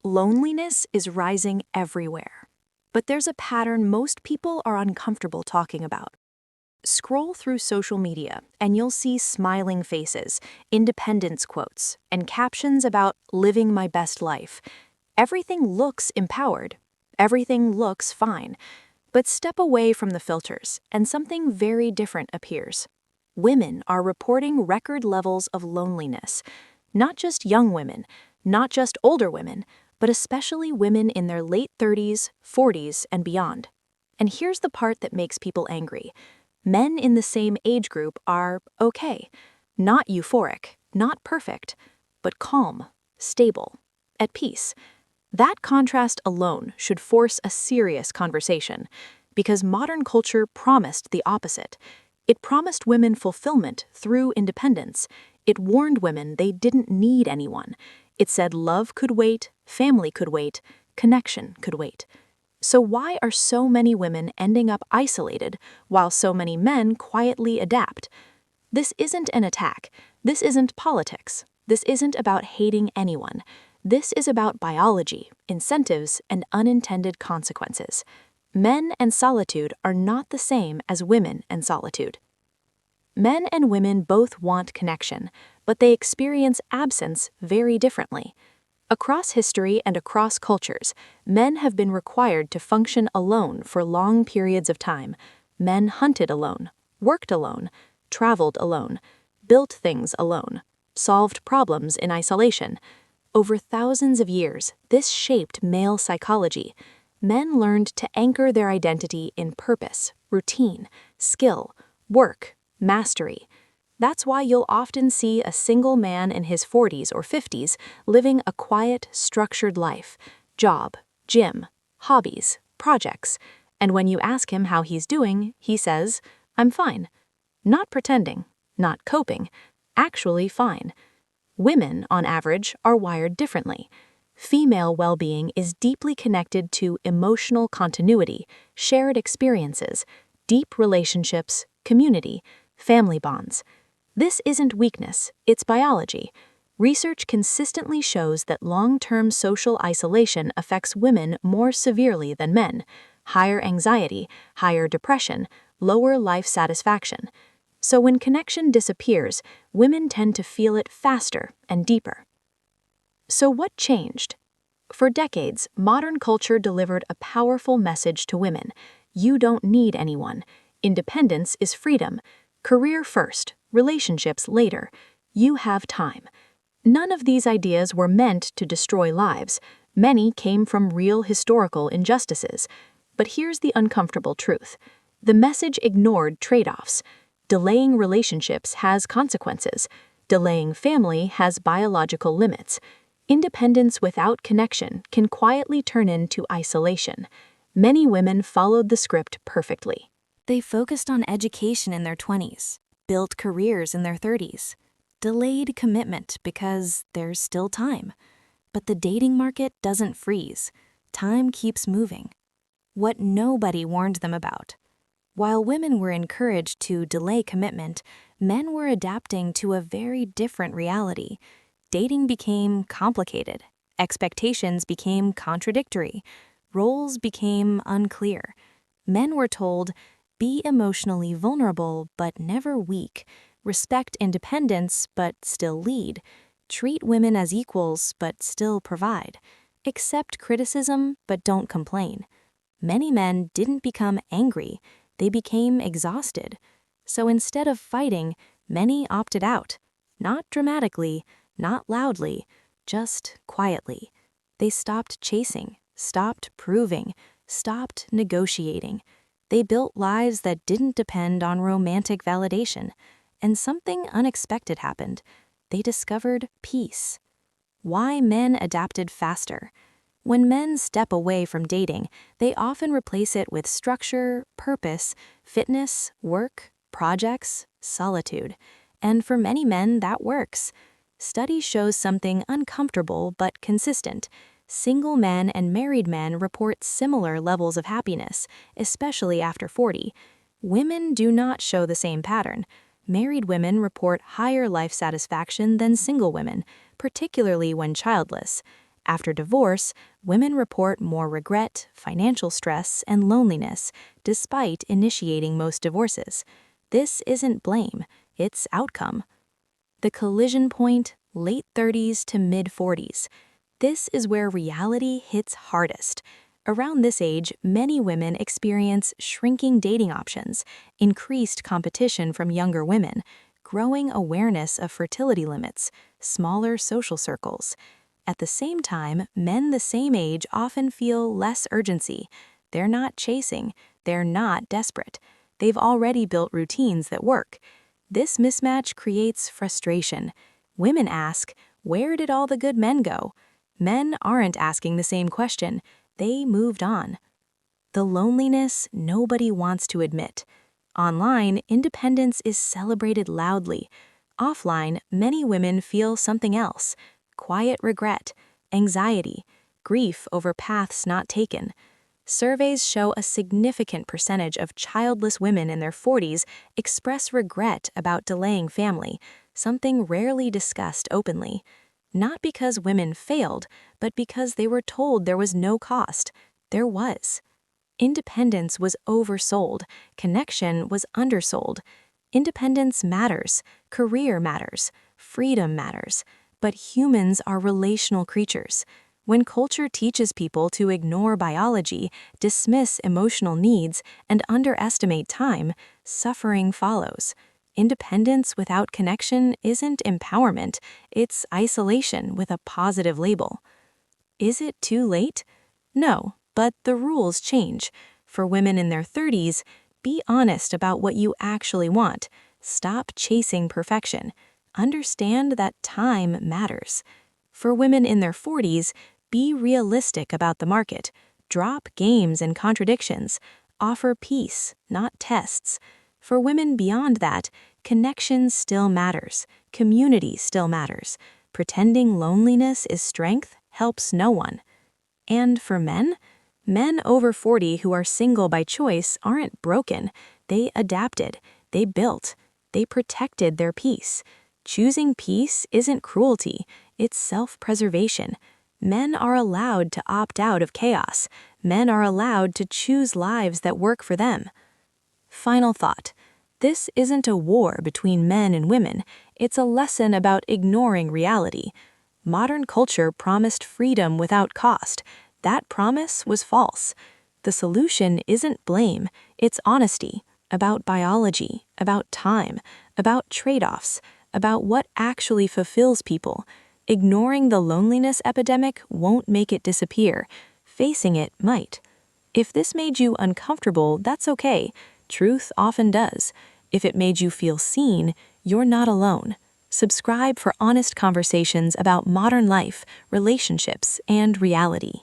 Loneliness is rising everywhere. But there's a pattern most people are uncomfortable talking about. Scroll through social media and you'll see smiling faces, independence quotes, and captions about living my best life. Everything looks empowered. Everything looks fine. But step away from the filters and something very different appears. Women are reporting record levels of loneliness. Not just young women, not just older women, but especially women in their late 30s, 40s, and beyond. And here's the part that makes people angry. Men in the same age group are okay, not euphoric, not perfect, but calm, stable, at peace. That contrast alone should force a serious conversation, because modern culture promised the opposite. It promised women fulfillment through independence. It warned women they didn't need anyone. It said love could wait, family could wait, connection could wait. So why are so many women ending up isolated while so many men quietly adapt? This isn't an attack. This isn't politics. This isn't about hating anyone. This is about biology, incentives, and unintended consequences. Men and solitude are not the same as women and solitude. Men and women both want connection, but they experience absence very differently. Across history and across cultures, men have been required to function alone for long periods of time. Men hunted alone, worked alone, traveled alone, built things alone, solved problems in isolation. Over thousands of years, this shaped male psychology. Men learned to anchor their identity in purpose, routine, skill, work, mastery. That's why you'll often see a single man in his 40s or 50s living a quiet, structured life, job, gym, hobbies, projects. And when you ask him how he's doing, he says, "I'm fine." Not pretending, not coping, actually fine. Women, on average, are wired differently. Female well-being is deeply connected to emotional continuity, shared experiences, deep relationships, community, family bonds. This isn't weakness, it's biology. Research consistently shows that long-term social isolation affects women more severely than men. Higher anxiety, higher depression, lower life satisfaction. So when connection disappears, women tend to feel it faster and deeper. So what changed? For decades, modern culture delivered a powerful message to women. You don't need anyone. Independence is freedom. Career first, relationships later. You have time. None of these ideas were meant to destroy lives. Many came from real historical injustices. But here's the uncomfortable truth. The message ignored trade-offs. Delaying relationships has consequences. Delaying family has biological limits. Independence without connection can quietly turn into isolation. Many women followed the script perfectly. They focused on education in their 20s, built careers in their 30s, delayed commitment because there's still time. But the dating market doesn't freeze. Time keeps moving. What nobody warned them about. While women were encouraged to delay commitment, men were adapting to a very different reality. Dating became complicated. Expectations became contradictory. Roles became unclear. Men were told, be emotionally vulnerable but never weak. Respect independence but still lead. Treat women as equals but still provide. Accept criticism but don't complain. Many men didn't become angry. They became exhausted. So instead of fighting, many opted out. Not dramatically, not loudly, just quietly. They stopped chasing, stopped proving, stopped negotiating. They built lives that didn't depend on romantic validation. And something unexpected happened. They discovered peace. Why men adapted faster? When men step away from dating, they often replace it with structure, purpose, fitness, work, projects, solitude. And for many men, that works. Study shows something uncomfortable but consistent. Single men and married men report similar levels of happiness, especially after 40. Women do not show the same pattern. Married women report higher life satisfaction than single women, particularly when childless. After divorce, women report more regret, financial stress, and loneliness, despite initiating most divorces. This isn't blame, it's outcome. The collision point, late 30s to mid 40s. This is where reality hits hardest. Around this age, many women experience shrinking dating options, increased competition from younger women, growing awareness of fertility limits, smaller social circles. At the same time, men the same age often feel less urgency. They're not chasing, they're not desperate. They've already built routines that work. This mismatch creates frustration. Women ask, where did all the good men go? Men aren't asking the same question. They moved on. The loneliness nobody wants to admit. Online, independence is celebrated loudly. Offline, many women feel something else: quiet regret, anxiety, grief over paths not taken. Surveys show a significant percentage of childless women in their 40s express regret about delaying family, something rarely discussed openly. Not because women failed, but because they were told there was no cost. There was. Independence was oversold. Connection was undersold. Independence matters. Career matters. Freedom matters. But humans are relational creatures. When culture teaches people to ignore biology, dismiss emotional needs, and underestimate time, suffering follows. Independence without connection isn't empowerment, it's isolation with a positive label. Is it too late? No, but the rules change. For women in their 30s, be honest about what you actually want. Stop chasing perfection. Understand that time matters. For women in their 40s, be realistic about the market. Drop games and contradictions. Offer peace, not tests. For women beyond that, connection still matters. Community still matters. Pretending loneliness is strength helps no one. And for men? Men over 40 who are single by choice aren't broken. They adapted. They built. They protected their peace. Choosing peace isn't cruelty. It's self-preservation. Men are allowed to opt out of chaos. Men are allowed to choose lives that work for them. Final thought. This isn't a war between men and women. It's a lesson about ignoring reality. Modern culture promised freedom without cost. That promise was false. The solution isn't blame, it's honesty. About biology, about time, about trade-offs, about what actually fulfills people. Ignoring the loneliness epidemic won't make it disappear. Facing it might. If this made you uncomfortable, that's okay. Truth often does. If it made you feel seen, you're not alone. Subscribe for honest conversations about modern life, relationships, and reality.